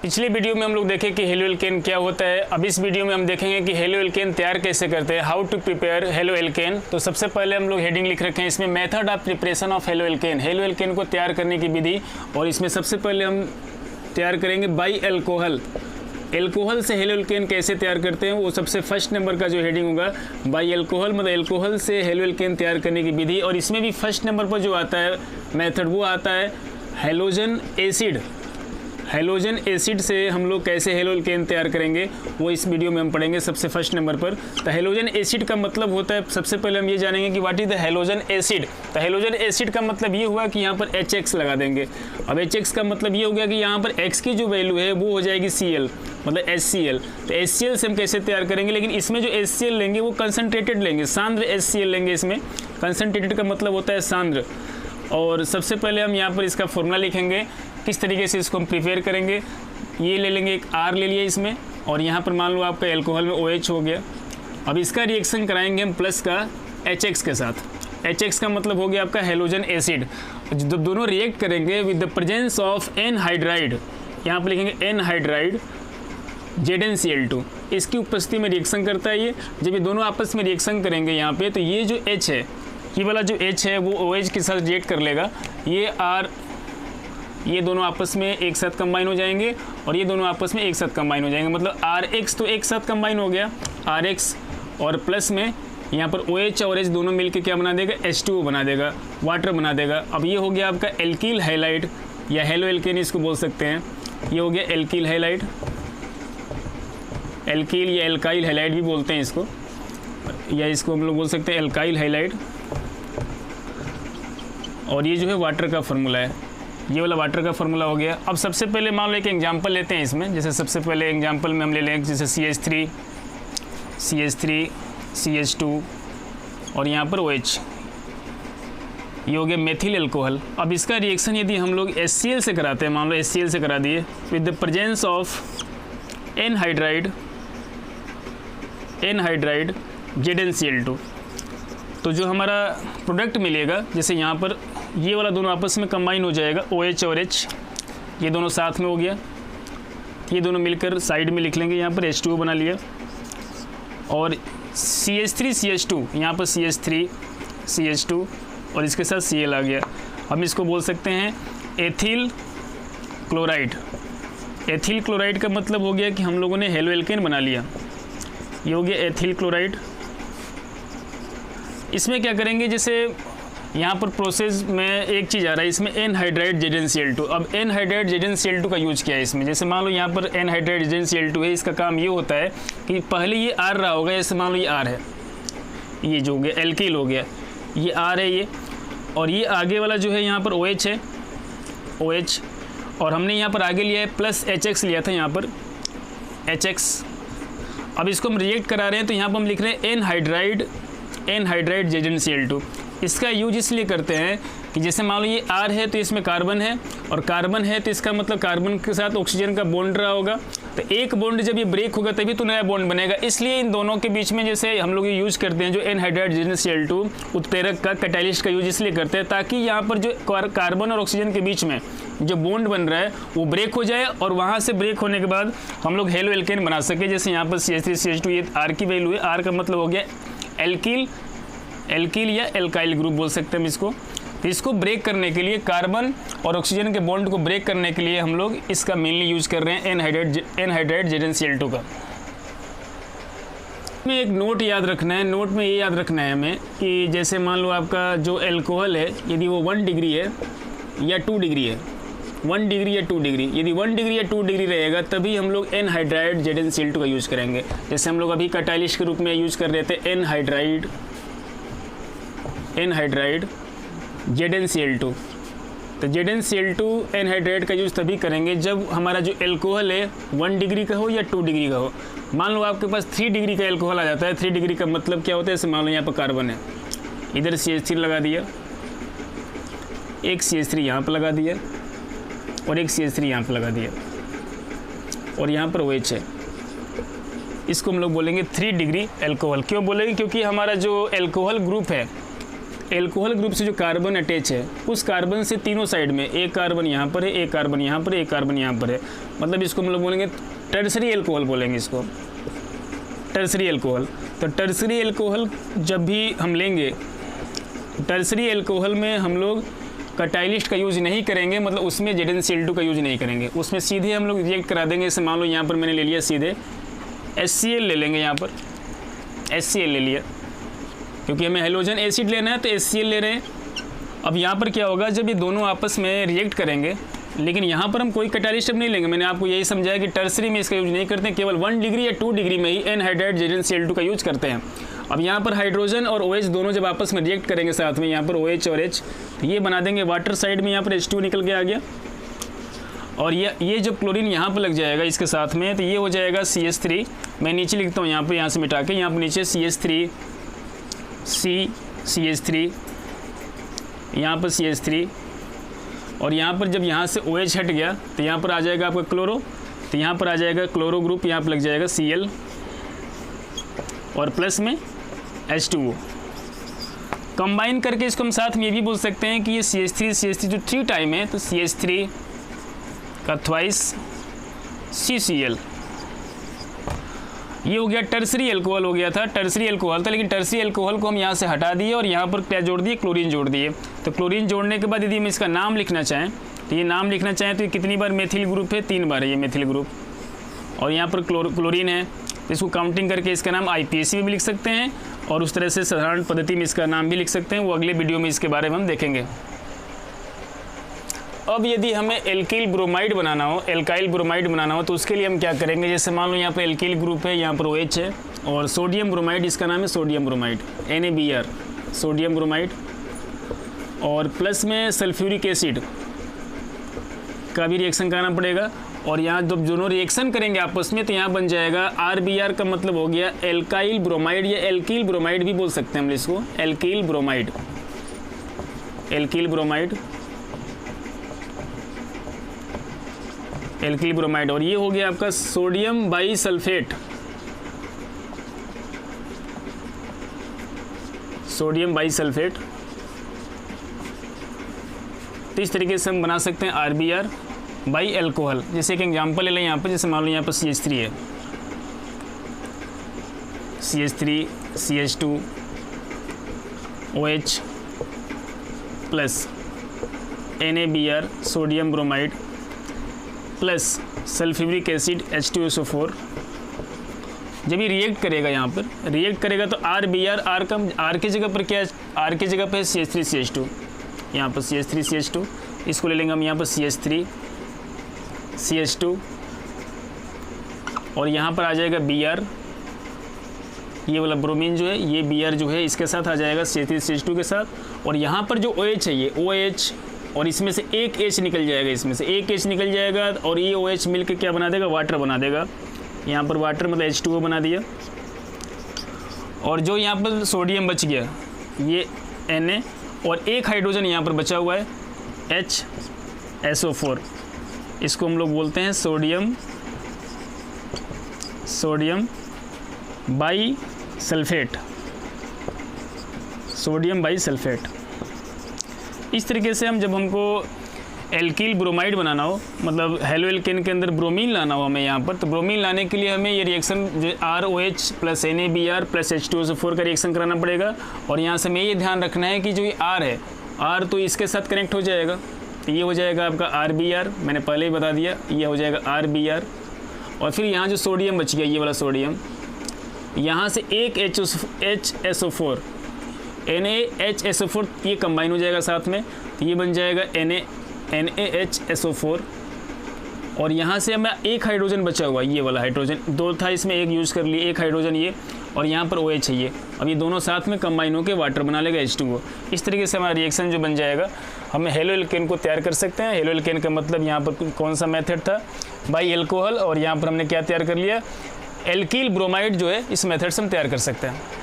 पिछले वीडियो में हम लोग देखे कि हेलो एल्केन क्या होता है। अब इस वीडियो में हम देखेंगे कि हेलो एल्केन तैयार कैसे करते हैं, how to prepare haloalkane. तो सबसे पहले हम लोग हेडिंग लिख रखे हैं इसमें, method of preparation of halo alkane, halo alkane को तैयार करने की विधि। और इसमें सबसे पहले हम तैयार करेंगे बाई एल्कोहल, एल्कोहल से हेलो एल्केन कैसे तैयार करते हैं, वो सबसे फर्स्ट नंबर का जो हेडिंग होगा बाई एल्कोहल, मतलब एल्कोहल से हेलो एल्केन तैयार करने की विधि। और इसमें भी फर्स्ट नंबर पर जो आता है मेथड वो आता है हैलोजन एसिड। हैलोजन एसिड से हम लोग कैसे हेलो एल्केन तैयार करेंगे वो इस वीडियो में हम पढ़ेंगे सबसे फर्स्ट नंबर पर। तो हैलोजन एसिड का मतलब होता है, सबसे पहले हम ये जानेंगे कि what is the halogen acid. तो हैलोजन एसिड का मतलब ये हुआ कि यहाँ पर HX लगा देंगे। अब HX का मतलब ये हो गया कि यहाँ पर X की जो वैल्यू है वो हो जाएगी Cl, मतलब HCl। तो HCl से हम कैसे तैयार करेंगे, लेकिन इसमें जो HCl लेंगे वो कंसनट्रेटेड लेंगे, सांद्र HCl लेंगे। इसमें कंसनट्रेटेड का मतलब होता है सांद्र। और सबसे पहले हम यहाँ पर इसका फॉर्मूला लिखेंगे, किस तरीके से इसको हम प्रिपेयर करेंगे। ये ले लेंगे, एक R ले लिया इसमें, और यहाँ पर मान लो आपका एल्कोहल में OH हो गया। अब इसका रिएक्शन कराएंगे हम प्लस का HX के साथ। HX का मतलब हो गया आपका हैलोजन एसिड। जब दोनों रिएक्ट करेंगे with the presence of anhydride, यहाँ पर लिखेंगे एनहाइड्राइड ZnCl2, इसकी उपस्थिति में रिएक्शन करता है ये। जब ये दोनों आपस में रिएक्शन करेंगे यहाँ पे, तो ये जो H है, ये वाला जो H है वो OH के साथ रिएक्ट कर लेगा। ये R, ये दोनों आपस में एक साथ कंबाइन हो जाएंगे, और ये दोनों आपस में एक साथ कंबाइन हो जाएंगे, मतलब RH तो एक साथ कंबाइन हो गया, RH, और प्लस में यहाँ पर OH और H दोनों मिलकर क्या बना देगा, H2O बना देगा, वाटर बना देगा। अब ये हो गया आपका एल्कील हैलाइड या हेलो एल्केन इसको बोल सकते हैं। ये हो गया एल्कील हैलाइड, एल्कील या एल्काइल हैलाइड भी बोलते हैं इसको, या इसको हम लोग बोल सकते हैं एल्काइल हैलाइड। और ये जो है वाटर का फार्मूला है, ये वाला वाटर का फार्मूला हो गया। अब सबसे पहले मान लो एक एग्जांपल लेते हैं इसमें, जैसे सबसे पहले एग्जांपल में हम ले लेंगे जैसे CH3 CH2 और यहाँ पर OH, ये हो गया मेथिल एल्कोहल। अब इसका रिएक्शन यदि हम लोग HCl से कराते हैं, मान लो HCl से करा दिए with the presence of anhydride ZnCl2, तो जो हमारा प्रोडक्ट मिलेगा, जैसे यहाँ पर ये वाला दोनों आपस में कंबाइन हो जाएगा, OH और H, ये दोनों साथ में हो गया, ये दोनों मिलकर साइड में लिख लेंगे, यहाँ पर H2O बना लिया। और CH3 CH2, यहाँ पर CH3 CH2 और इसके साथ Cl आ गया। हम इसको बोल सकते हैं एथिल क्लोराइड। एथिल क्लोराइड का मतलब हो गया कि हम लोगों ने हेलो एल्केन बना लिया, ये हो गया एथिल क्लोराइड। इसमें क्या करेंगे, जैसे यहाँ पर प्रोसेस में एक चीज़ आ रहा है, इसमें एनहाइड्राइड ZnCl2। अब एनहाइड्राइड ZnCl2 का यूज किया है इसमें, जैसे मान लो यहाँ पर एनहाइड्राइड ZnCl2 है, इसका काम ये होता है कि पहले ये R रहा होगा, जैसे मान लो ये R है, ये जो हो गया एल्कील हो गया, ये R है ये, और ये आगे वाला जो है यहाँ पर OH है, OH, और हमने यहाँ पर आगे लिया है प्लस HX लिया था यहाँ पर HX। अब इसको हम रिएक्ट करा रहे हैं, तो यहाँ पर हम लिख रहे हैं एनहाइड्राइड ZnCl2। इसका यूज इसलिए करते हैं कि जैसे मान लो ये R है तो इसमें कार्बन है, और कार्बन है तो इसका मतलब कार्बन के साथ ऑक्सीजन का बॉन्ड रहा होगा, तो एक बॉन्ड जब ये ब्रेक होगा तभी तो नया बॉन्ड बनेगा। इसलिए इन दोनों के बीच में जैसे हम लोग ये यूज करते हैं जो एनहाइड्राइड ZnCl2 उत्प्रेरक का, कैटालिस्ट का यूज इसलिए करते हैं ताकि यहाँ पर जो कार्बन और ऑक्सीजन के बीच में जो बॉन्ड बन रहा है वो ब्रेक हो जाए, और वहाँ से ब्रेक होने के बाद हम लोग हेलो एल्केन बना सके। जैसे यहाँ पर CH3 CH2, ये R की वैल्यू है, R का मतलब हो गया एल्कील या एल्काइल ग्रुप बोल सकते हैं हम इसको। तो इसको ब्रेक करने के लिए, कार्बन और ऑक्सीजन के बॉन्ड को ब्रेक करने के लिए हम लोग इसका मेनली यूज कर रहे हैं एनहाइड्राइड ZnCl2 का। में एक नोट याद रखना है, नोट में ये याद रखना है हमें कि जैसे मान लो आपका जो एल्कोहल है, यदि वो 1 डिग्री है या 2 डिग्री है, 1 डिग्री या 2 डिग्री, यदि 1 डिग्री या 2 डिग्री रहेगा तभी हम लोग एनहाइड्राइड ZnCl2 का यूज़ करेंगे। जैसे हम लोग अभी कैटालिस्ट के रूप में यूज़ कर रहे थे एनहाइड्राइड ZnCl2। तो ZnCl2 एनहाइड्राइड का यूज़ तभी करेंगे जब हमारा जो एल्कोहल है 1 डिग्री का हो या 2 डिग्री का हो। मान लो आपके पास 3 डिग्री का एल्कोहल आ जाता है। 3 डिग्री का मतलब क्या होता है, जैसे मान लो यहाँ पर कार्बन है, इधर CH3 लगा दिया, एक CH3 यहाँ पर लगा दिया, और एक CH3 यहाँ पर लगा दिया, और यहाँ पर OH है। इसको हम लोग बोलेंगे 3 डिग्री एल्कोहल। क्यों बोलेंगे, क्योंकि हमारा जो एल्कोहल ग्रुप है, एल्कोहल ग्रुप से जो कार्बन अटैच है उस कार्बन से तीनों साइड में एक कार्बन यहाँ पर है, एक कार्बन यहाँ पर है, एक कार्बन यहाँ पर है, मतलब इसको हम लोग बोलेंगे टर्सरी एल्कोहल बोलेंगे इसको, टर्सरी एल्कोहल। तो टर्सरी एल्कोहल जब भी हम लेंगे, टर्सरी एल्कोहल में हम लोग कैटालिस्ट का यूज़ नहीं करेंगे, मतलब उसमें ZnCl2 का यूज़ नहीं करेंगे, उसमें सीधे हम लोग रिएक्ट करा देंगे। जैसे मान लो यहाँ पर मैंने ले लिया सीधे HCl ले लेंगे, यहाँ पर HCl ले लिया, क्योंकि हमें हेलोजन एसिड लेना है तो HCl ले रहे हैं। अब यहाँ पर क्या होगा, जब ये दोनों आपस में रिएक्ट करेंगे, लेकिन यहाँ पर हम कोई कैटालिस्ट नहीं लेंगे। मैंने आपको यही समझाया कि टर्सरी में इसका यूज नहीं करते हैं, केवल 1 डिग्री या 2 डिग्री में ही एनहाइड्राइड ZnCl2 का यूज करते हैं। अब यहाँ पर हाइड्रोजन और OH दोनों जब आपस में रिएक्ट करेंगे साथ में, यहाँ पर OH और H, तो ये बना देंगे वाटर, साइड में यहाँ पर H2 निकल के आ गया, और ये जो क्लोरीन यहाँ पर लग जाएगा इसके साथ में, तो ये हो जाएगा CH3। मैं नीचे लिखता हूँ यहाँ पर, यहाँ से मिटा के, यहाँ पर नीचे CH3, CH3, यहाँ पर CH3, और यहाँ पर जब यहाँ से OH हट गया तो यहाँ पर आ जाएगा आपका क्लोरो, तो यहाँ पर आ जाएगा क्लोरो ग्रुप, यहाँ पर लग जाएगा Cl और प्लस में H2O। कंबाइन करके इसको हम साथ में ये भी बोल सकते हैं कि ये CH3 जो 3 टाइम है, तो CH3 का ट्वाइस CCl, ये हो गया टर्सरी एल्कोहल, हो गया था टर्सरी एल्कोहल था, लेकिन टर्सरी एल्कोहल को हम यहाँ से हटा दिए और यहाँ पर क्या जोड़ दिए, क्लोरीन जोड़ दिए। तो क्लोरीन जोड़ने के बाद यदि हम इसका नाम लिखना चाहें, तो ये नाम लिखना चाहें तो ये कितनी बार मेथिल ग्रुप है, 3 बार है ये मेथिल ग्रुप, और यहाँ पर क्लोरीन है, तो इसको काउंटिंग करके इसका नाम IPAC में भी लिख सकते हैं, और उस तरह से साधारण पद्धति में इसका नाम भी लिख सकते हैं। वो अगले वीडियो में इसके बारे में हम देखेंगे। अब यदि हमें एल्किल ब्रोमाइड बनाना हो, एल्काइल ब्रोमाइड बनाना हो, तो उसके लिए हम क्या करेंगे, जैसे मान लो यहाँ पर एल्किल ग्रुप है, यहाँ पर OH है, और सोडियम ब्रोमाइड, इसका नाम है sodium bromide, NaBr, sodium bromide, और प्लस में सल्फ्यूरिक एसिड का भी रिएक्शन कराना पड़ेगा। और यहाँ जब दोनों रिएक्शन करेंगे आपस में, तो यहाँ बन जाएगा RBr, का मतलब हो गया एल्काइल ब्रोमाइड, या एल्किल ब्रोमाइड भी बोल सकते हैं हम इसको, alkyl bromide, alkyl bromide, alkyl bromide. और ये हो गया आपका सोडियम बाईसल्फेट, सोडियम बाईसल्फेट। तो इस तरीके से हम बना सकते हैं RBr बाई एल्कोहल। जैसे एक एग्जांपल ले लें यहाँ पर, जैसे मान लो यहाँ पर CH3 है, CH3 CH2 OH plus NaBr sodium bromide plus sulphuric acid H2SO4। जब ये रिएक्ट करेगा, यहाँ पर रिएक्ट करेगा तो RBr, R की जगह पर क्या है, R की जगह पर है CH3 CH2, यहाँ पर CH3 CH2, इसको ले लेंगे हम यहाँ पर CH3 CH2, और यहाँ पर आ जाएगा Br, ये वाला ब्रोमीन जो है, ये Br जो है इसके साथ आ जाएगा CH3 CH2 के साथ, और यहाँ पर जो OH है ये OH, और इसमें से एक H निकल जाएगा, इसमें से एक H निकल जाएगा, और ये OH मिलकर क्या बना देगा, वाटर बना देगा। यहाँ पर वाटर मतलब H2O बना दिया, और जो यहाँ पर सोडियम बच गया ये Na, और एक हाइड्रोजन यहाँ पर बचा हुआ है HSO4, इसको हम लोग बोलते हैं सोडियम बाईसल्फेट, सोडियम बाईसल्फेट। इस तरीके से हम जब हमको एल्किल ब्रोमाइड बनाना हो, मतलब हेलो एल्केन के अंदर ब्रोमीन लाना हो हमें यहाँ पर, तो ब्रोमीन लाने के लिए हमें ये reaction ROH plus NaBr plus H2SO4 का रिएक्शन कराना पड़ेगा। और यहाँ से हमें ये ध्यान रखना है कि जो ये R है, R तो इसके साथ कनेक्ट हो जाएगा, तो ये हो जाएगा आपका RBr, मैंने पहले ही बता दिया, ये हो जाएगा RBr। और फिर यहाँ जो सोडियम बच गया, ये वाला सोडियम, यहाँ से एक HSO4 NaHSO4 ये कंबाइन हो जाएगा साथ में, तो ये बन जाएगा NaHSO4। और यहाँ से हमें एक हाइड्रोजन बचा हुआ, ये वाला हाइड्रोजन, 2 था इसमें, एक यूज़ कर लिए, एक हाइड्रोजन ये, और यहाँ पर OH है ये। अब ये दोनों साथ में कंबाइन होकर वाटर बना लेगा H2O। इस तरीके से हमारा रिएक्शन जो बन जाएगा, हम हेलो एल्केन को तैयार कर सकते हैं। हेलो एल्केन का मतलब यहाँ पर कौन सा मेथड था, बाई एल्कोहल, और यहाँ पर हमने क्या तैयार कर लिया, एल्किल ब्रोमाइड जो है, इस मेथड से हम तैयार कर सकते हैं।